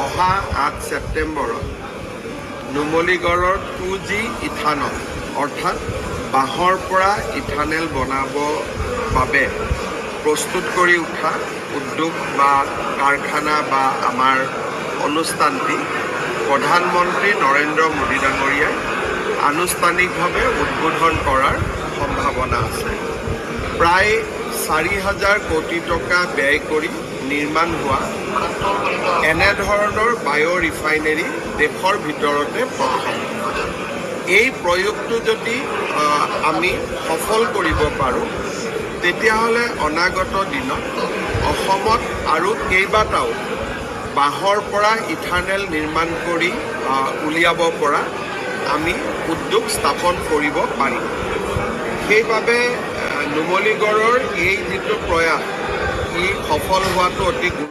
অহা 8 ছেপ্টেম্বৰত নুমলীগড়ৰ 2G ইথানল অৰ্থাৎ বাঁহৰ পৰা ইথানেল বনাব বাবে প্ৰস্তুত কৰি উঠা উদ্যোগ বা কাৰখানা বা আমাৰ অনুষ্ঠানটি প্ৰধানমন্ত্ৰী নৰেন্দ্ৰ মোদী ডাঙৰীয়াই আনুষ্ঠানিকভাৱে উদ্বোধন কৰাৰ সম্ভাৱনা আছে। প্ৰায় 4,000 কোটি টকা ব্যয় কৰি নিৰ্মাণ হোৱা এনেধৰণৰ বায়' ৰিফাইনেৰী দেশৰ ভিতৰতে প্ৰথম। এই প্ৰয়োগটো যদি আমি সফল কৰিব পাৰোঁ তেতিয়াহ'লে অনাগত দিনত অসমত আৰু কেইবাটাও বাঁহৰ পৰা ইথানেল নিৰ্মাণ কৰি উলিয়াব পৰা আমি উদ্যোগ স্থাপন কৰিব পাৰিম। সেইবাবে নুমলীগড়ৰ এই যিটো প্ৰয়াস ই সফল হোৱাটো অতি